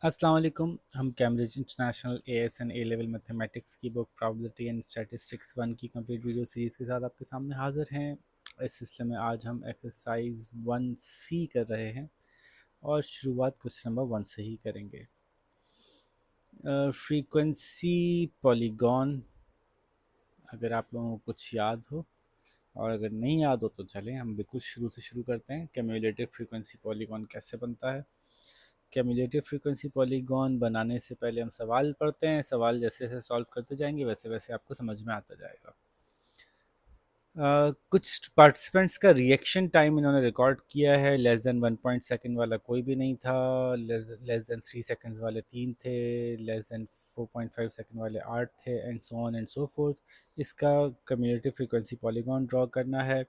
अस्सलाम वालेकुम। हम Cambridge international AS and A level mathematics की book probability and statistics one की कंप्लीट वीडियो सीरीज़ के साथ आपके सामने हाज़िर हैं। इस सिलसिले में आज हम एक्सरसाइज 1C कर रहे हैं और शुरुआत क्वेश्चन नंबर 1 से ही करेंगे। फ्रीक्वेंसी पॉलीगॉन, अगर आप लोगों को कुछ याद हो और अगर नहीं याद हो तो चलें हम बिल्कुल शुरू से शुरू करते हैं। क्यूमुलेटिव फ्रीक्वेंसी पॉलीगॉन कैसे बनता है। क्यूमुलेटिव फ्रीक्वेंसी पॉलीगॉन बनाने से पहले हम सवाल पढ़ते हैं। सवाल जैसे जैसे सॉल्व करते जाएंगे वैसे वैसे आपको समझ में आता जाएगा। कुछ पार्टिसिपेंट्स का रिएक्शन टाइम इन्होंने रिकॉर्ड किया है। लेस देन 1 सेकेंड वाला कोई भी नहीं था। लेस देन 3 सेकेंड्स वाले 3 थे। लेस देन 4.5 सेकेंड वाले 8 थे, and so on and so fourth. इसका कम्युलेटिव फ्रीक्वेंसी पॉलीगॉन ड्रॉ करना है।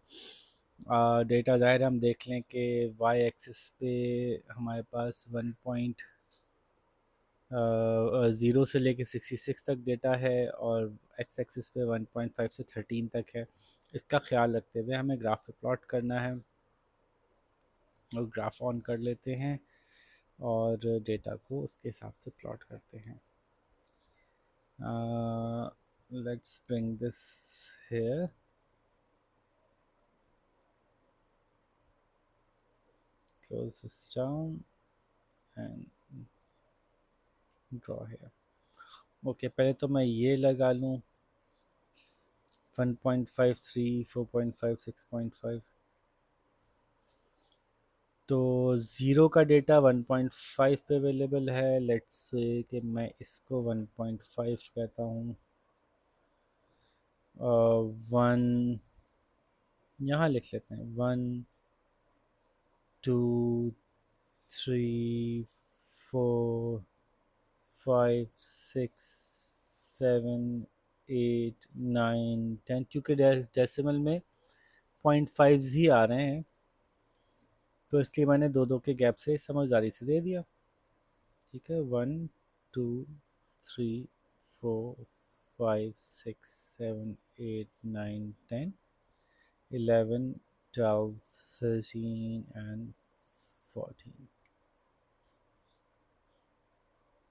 डेटा ज़ाहिर हम देख लें कि वाई एक्सिस पे हमारे पास 1.0 से लेके 66 तक डेटा है और एक्स एक्सिस पे 1.5 से 13 तक है। इसका ख्याल रखते हुए हमें ग्राफ पे प्लॉट करना है और ग्राफ ऑन कर लेते हैं और डेटा को उसके हिसाब से प्लॉट करते हैं। Let's bring this here, close this down and draw here. Okay, पहले तो मैं ये लगा लूँ 1.53, 4.5, 6.5। तो ज़ीरो का डेटा 1.5 पे अवेलेबल है। लेट्स से कि मैं इसको 1.5 कहता हूँ। वन यहाँ लिख लेते हैं। 1 2 3 4 5 6 7 8 9 10, क्योंकि डेसिमल में 0.5 ही आ रहे हैं तो इसलिए मैंने दो दो के गैप से समझदारी से दे दिया। ठीक है, 1 2 3 4 5 6 7 8 9 10 11 12 13 एंड 14।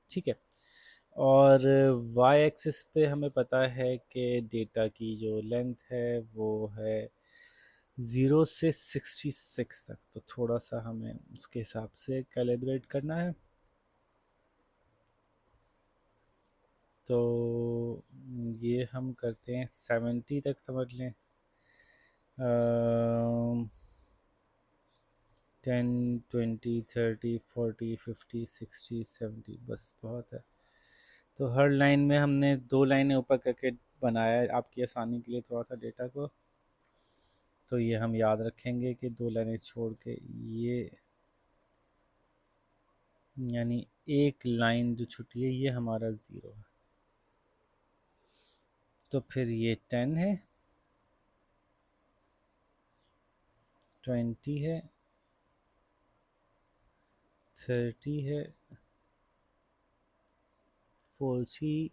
ठीक है, और वाई एक्सिस पे हमें पता है कि डेटा की जो लेंथ है वो है 0 से 66 तक। तो थोड़ा सा हमें उसके हिसाब से कैलिब्रेट करना है। तो ये हम करते हैं 70 तक समझ लें। 10 20 30 40 50 60 70, बस बहुत है। तो हर लाइन में हमने दो लाइनें ऊपर करके बनाया है आपकी आसानी के लिए थोड़ा सा डेटा को। तो ये हम याद रखेंगे कि दो लाइनें छोड़ के ये, यानी एक लाइन जो छुटी है ये हमारा 0 है। तो फिर ये 10 है, 20 है, 30 है, 40,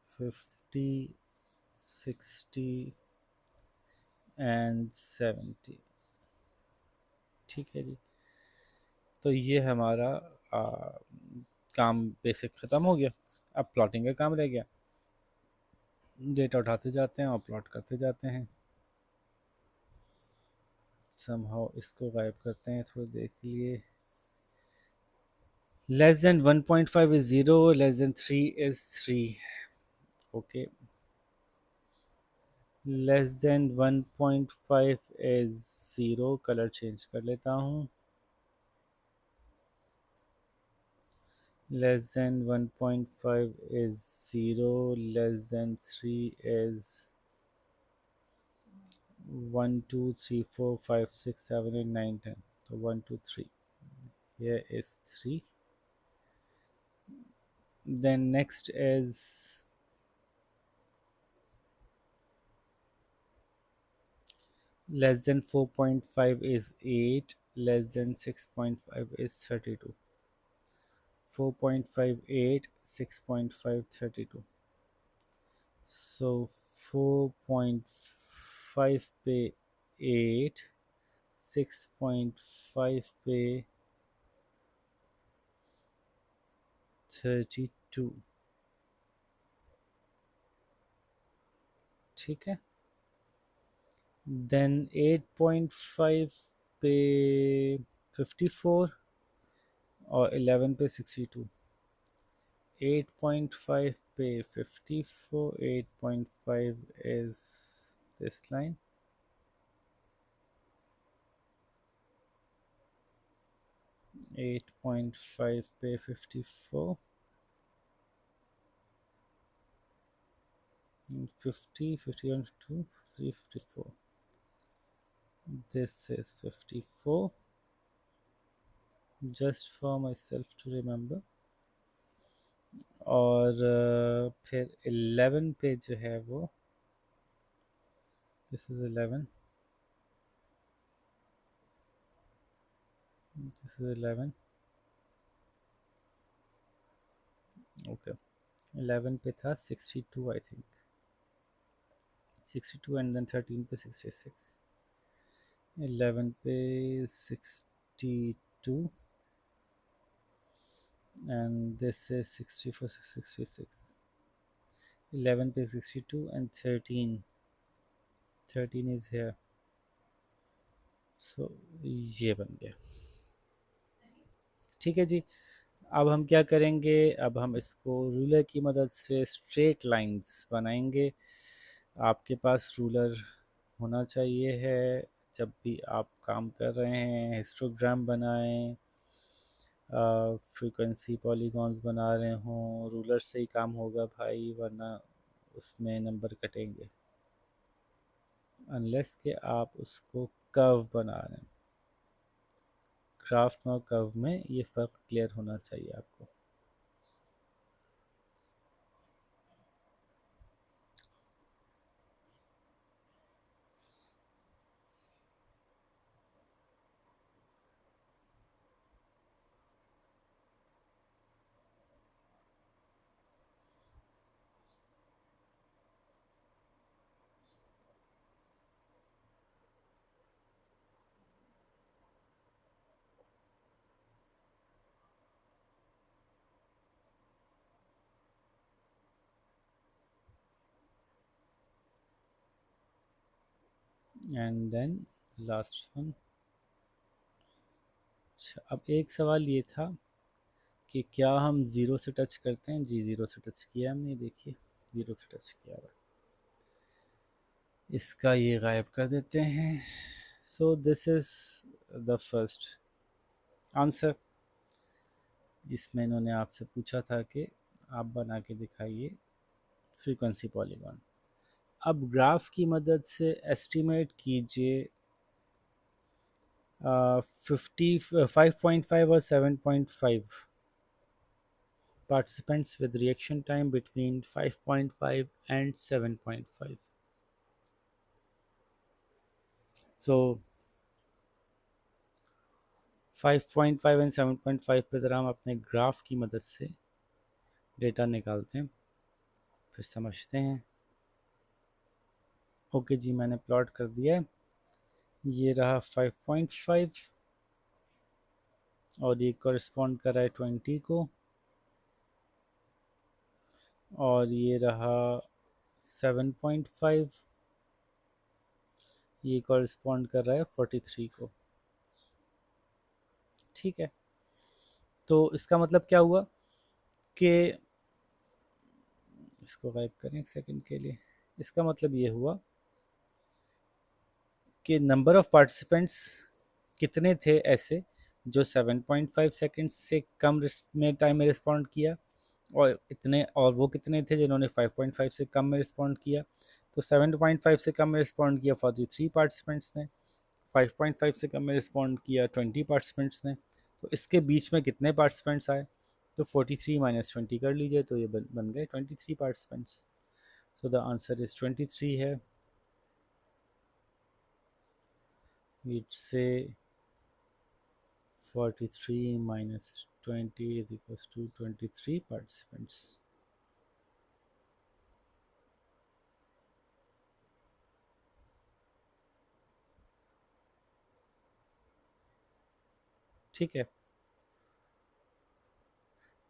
50, 60 एंड 70। ठीक है जी। तो ये हमारा आ, काम बेसिक ख़त्म हो गया। अब प्लॉटिंग का काम रह गया। डेटा उठाते जाते हैं और प्लॉट करते जाते हैं। समहाउ इसको गायब करते हैं थोड़ी देर के लिए। Less than 1.5 is 0, less than 3 is 3। Okay, less than 1.5 is 0। Colour change कर लेता हूँ। less than 1.5 is 0, less than 3 is 1 2 3 4 5 6 7 8 9 10. So 1 2 3, here is 3. Then next is less than 4.5 is 8, less than 6.5 is 32. 4.58, 6.5, 32. So 4.5 पे 8, 6.5 पे 32। ठीक है, then 8.5 पे 54 और 11 पे 62। 8.5 पे 54, 8.5 is this line, 8.5 पे 54, 50, 50 on 2, 354. This is 54, just for myself to remember. और फिर 11 पे जो है वो, this is 11, this is 11, okay, 11 पे था 62 आई थिंक, 62 एंड देन 13 पे 66, 11 पे 62 and this is 64, 66, 11 पे 62 and 13 is here, so ये बन गया। ठीक है जी, अब हम क्या करेंगे, अब हम इसको रूलर की मदद से स्ट्रेट लाइंस बनाएंगे। आपके पास रूलर होना चाहिए है, जब भी आप काम कर रहे हैं, हिस्टोग्राम बनाएं, फ्रीक्वेंसी पॉलीगॉन्स बना रहे हों, रूलर से ही काम होगा भाई, वरना उसमें नंबर कटेंगे, अनलेस के आप उसको कर्व बना रहे हैं। ग्राफ में और कर्व में ये फ़र्क क्लियर होना चाहिए आपको। And then last one. अच्छा, अब एक सवाल ये था कि क्या हम ज़ीरो से टच करते हैं? जी ज़ीरो से टच किया हमने, देखिए ज़ीरो से टच किया हुआ। इसका ये गायब कर देते हैं। So this is the first answer जिसमें इन्होंने आपसे पूछा था कि आप बना के दिखाइए फ्रीक्वेंसी पॉलीगॉन। अब ग्राफ की मदद से एस्टिमेट कीजिए 5.5 और 7.5 participants with reaction time between 5.5 and 7.5. So 5.5 and 7.5 पे ज़रा हम अपने ग्राफ की मदद से डेटा निकालते हैं, फिर समझते हैं। ओके जी, मैंने प्लॉट कर दिया है। ये रहा 5.5 और ये कॉरस्पॉन्ड कर रहा है 20 को, और ये रहा 7.5, ये कॉरस्पॉन्ड कर रहा है 43 को। ठीक है, तो इसका मतलब क्या हुआ कि, इसको गायब करें एक सेकंड के लिए, इसका मतलब ये हुआ कि नंबर ऑफ़ पार्टिसिपेंट्स कितने थे ऐसे जो 7.5 सेकंड्स से कम में टाइम में रिस्पॉन्ड किया, और इतने, और वो कितने थे जिन्होंने 5.5 से कम में रिस्पॉन्ड किया। तो 7.5 से कम में रिस्पॉन्ड किया 43 पार्टिसिपेंट्स ने, 5.5 से कम में रिस्पॉन्ड किया 20 पार्टिसिपेंट्स ने। तो इसके बीच में कितने पार्टिसिपेंट्स आए? तो 43 माइनस 20 कर लीजिए, तो ये बन गए 23 participants. So the answer is 23 है। We'd say 43 minus 20 is equals to 23 participants. ठीक है,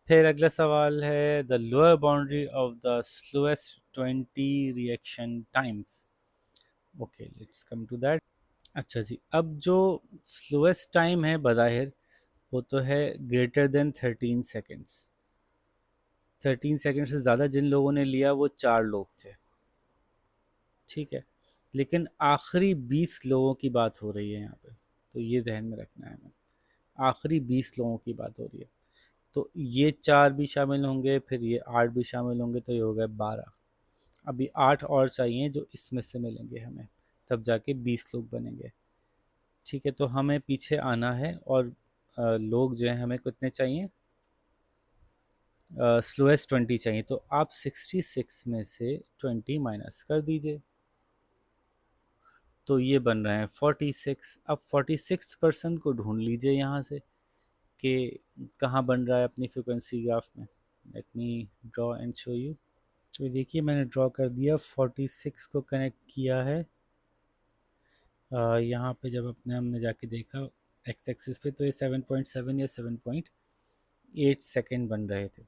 फिर अगला सवाल है the lower boundary of the slowest 20 reaction times. Okay, let's come to that. अच्छा जी, अब जो स्लोएस्ट टाइम है बज़ाहिर वो तो है ग्रेटर देन 13 सेकेंड्स। 13 सेकेंड से ज़्यादा जिन लोगों ने लिया वो 4 लोग थे, ठीक है। लेकिन आखिरी 20 लोगों की बात हो रही है यहाँ पे, तो ये जहन में रखना है हमें। आखिरी 20 लोगों की बात हो रही है, तो ये 4 भी शामिल होंगे, फिर ये 8 भी शामिल होंगे, तो ये हो गए 12। अभी 8 और चाहिए जो इसमें से मिलेंगे हमें, तब जाके 20 लोग बनेंगे, ठीक है। तो हमें पीछे आना है और लोग जो हैं हमें कितने चाहिए, स्लोएस्ट 20 चाहिए। तो आप 66 में से 20 माइनस कर दीजिए, तो ये बन रहे हैं 46। अब 46% को ढूंढ लीजिए यहाँ से कि कहाँ बन रहा है अपनी फ्रिक्वेंसी ग्राफ में। Let me draw and show you. तो देखिए मैंने ड्रॉ कर दिया, 46 को कनेक्ट किया है यहाँ पे। जब अपने हमने जाके देखा एक्स एक्सिस पे, तो ये 7.7 या 7.8 सेकेंड बन रहे थे,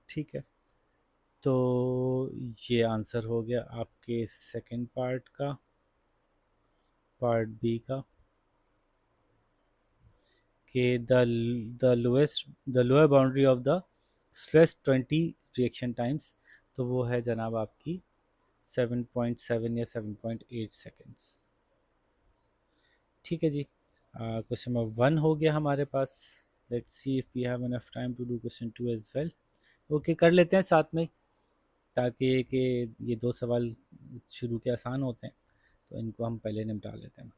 ठीक है। तो ये आंसर हो गया आपके सेकंड पार्ट का। पार्ट बी का कि the lower boundary of the stress 20 reaction times, तो वो है जनाब आपकी 7.7 या 7.8 सेकेंड्स, ठीक है जी। क्वेश्चन नंबर 1 हो गया हमारे पास। Let's see if we have enough time to do question 2 as well. Okay, कर लेते हैं साथ में, ताकि कि ये 2 सवाल शुरू के आसान होते हैं, तो इनको हम पहले निपटा लेते हैं।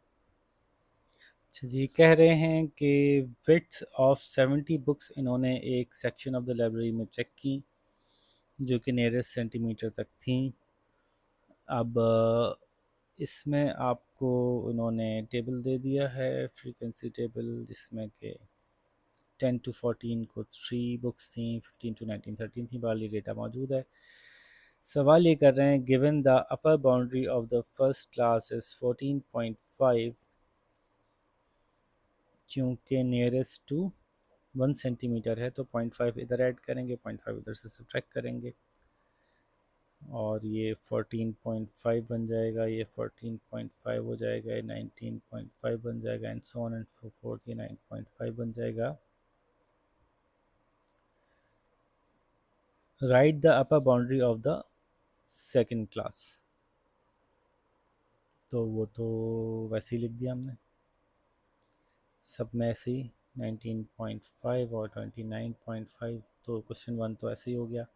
अच्छा जी, कह रहे हैं कि विड्थ ऑफ 70 बुक्स इन्होंने एक सेक्शन ऑफ द लाइब्रेरी में चेक की, जो कि नियरेस्ट सेंटीमीटर तक थी। अब इसमें आपको उन्होंने टेबल दे दिया है, फ्रीक्वेंसी टेबल, जिसमें कि 10 to 14 को 3 बुक्स थी, 15 to 19 13 थी। बाली डेटा मौजूद है। सवाल ये कर रहे हैं given the upper boundary of the first class is 14.5, क्योंकि नियरेस्ट टू 1 सेंटीमीटर है, तो 0.5 इधर ऐड करेंगे, 0.5 इधर से सब्ट्रैक्ट करेंगे, और ये 14.5 बन जाएगा, ये 14.5 हो जाएगा, ये 19.5 बन जाएगा, and so on and so fourth, ये 9.5 बन जाएगा। Right the upper boundary of the second class, तो वो तो वैसे ही लिख दिया हमने सब में ऐसे ही, 19.5 और 29.5, तो क्वेश्चन 1 तो ऐसे ही हो गया।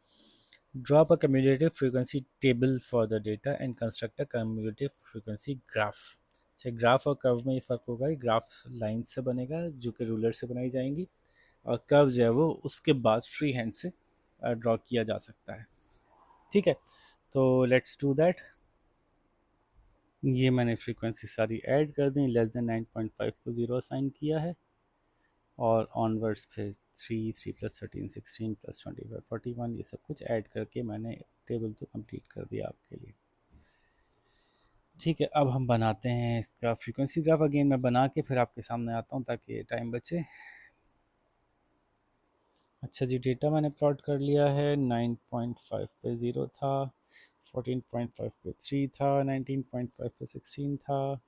Drop a commutative frequency table for the data and construct a commutative frequency graph. अच्छा, ग्राफ और कर्व में ये फ़र्क होगा, कि ग्राफ लाइन से बनेगा जो कि रूलर से बनाई जाएंगी, और कर्व जो है वो उसके बाद फ्री हैंड से ड्रॉ किया जा सकता है, ठीक है। तो लेट्स डू दैट। ये मैंने फ्रीक्वेंसी सारी ऐड कर दी, लेस देन 9.5 को 0 असाइन किया है, और ऑनवर्ड्स फिर 3 3 + 13 16 + 25 41, ये सब कुछ ऐड करके मैंने टेबल तो कंप्लीट कर दिया आपके लिए, ठीक है। अब हम बनाते हैं इसका फ्रीक्वेंसी ग्राफ। अगेन मैं बना के फिर आपके सामने आता हूँ ताकि टाइम बचे। अच्छा जी, डेटा मैंने प्लॉट कर लिया है। 9.5 पे 0 था, 14.5 पे 3 था, 19.5 पे 16 था,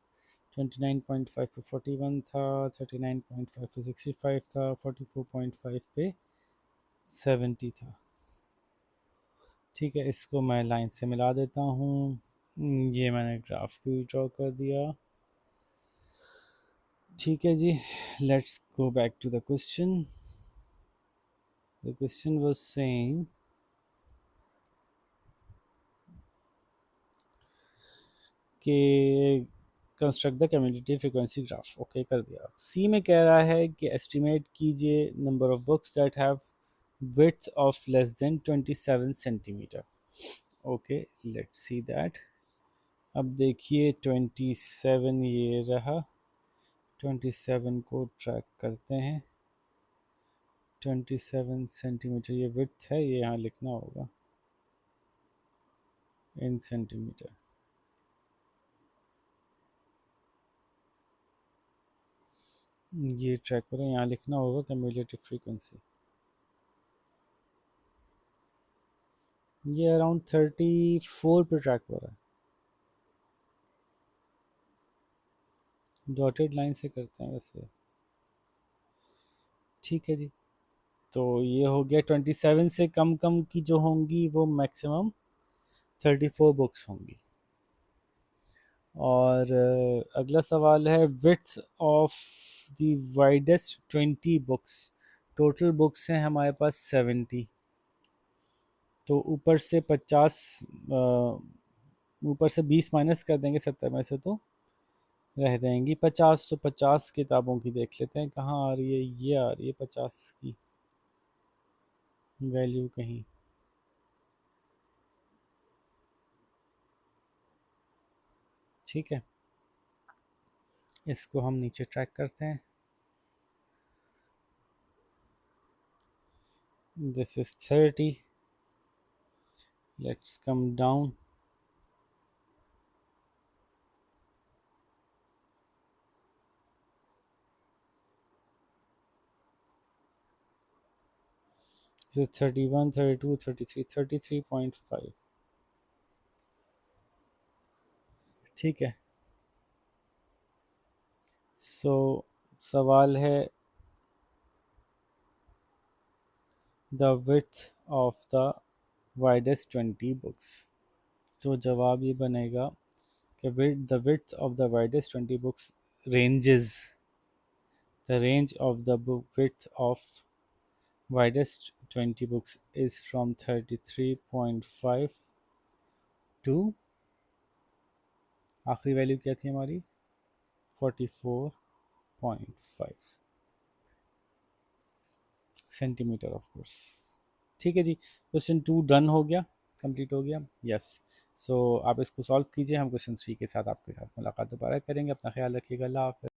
29.5 पे 41 था, 39.5 पे 65 था, 44.5 पे 70 था, ठीक है। इसको मैं लाइन से मिला देता हूँ। ये मैंने ग्राफ भी ड्रॉ कर दिया, ठीक है जी। Let's go back to the question. The question was saying कि construct the cumulative frequency graph. Okay, कर दिया। सी में कह रहा है कि एस्टिमेट कीजिए number of books that have width of less than 27 centimetre. Okay, let's see that. अब देखिए 27 ये रहा, 27 को ट्रैक करते हैं। 27 सेंटीमीटर ये विड्थ है, ये यहाँ लिखना होगा इन सेंटीमीटर। ये ट्रैक करें, यहाँ लिखना होगा कम्यूलेटिव फ्रीक्वेंसी। ये अराउंड 34 पे ट्रैक हो रहा है। डॉटेड लाइन से करते हैं वैसे। ठीक है जी। तो ये हो गया 27 से कम कम की जो होंगी वो मैक्सिमम 34 बुक्स होंगी। और अगला सवाल है width of the widest 20 books. Total books हैं हमारे पास 70। तो ऊपर से 50, ऊपर से 20 माइनस कर देंगे 70 में से, तो रह जाएंगी 50। तो 50 किताबों की देख लेते हैं कहाँ आ रही है। ये आ रही है 50 की वैल्यू कहीं। ठीक है, इसको हम नीचे ट्रैक करते हैं। This is 30। Let's come down. This is 31, 32, 33, 33.5। ठीक है। सो सवाल है the width of the widest 20 books. तो जवाब ये बनेगा कि the width of the widest 20 books ranges the range of the book width of widest 20 books is from 33.5 to आखिरी वैल्यू क्या थी हमारी 44.5 सेंटीमीटर ऑफ कोर्स। ठीक है जी, क्वेश्चन 2 डन हो गया, कंप्लीट हो गया। यस। सो आप इसको सॉल्व कीजिए, हम क्वेश्चन 3 के साथ आपके साथ मुलाकात दोबारा करेंगे। अपना ख्याल रखिएगा। अल्लाह हाफ़िज़।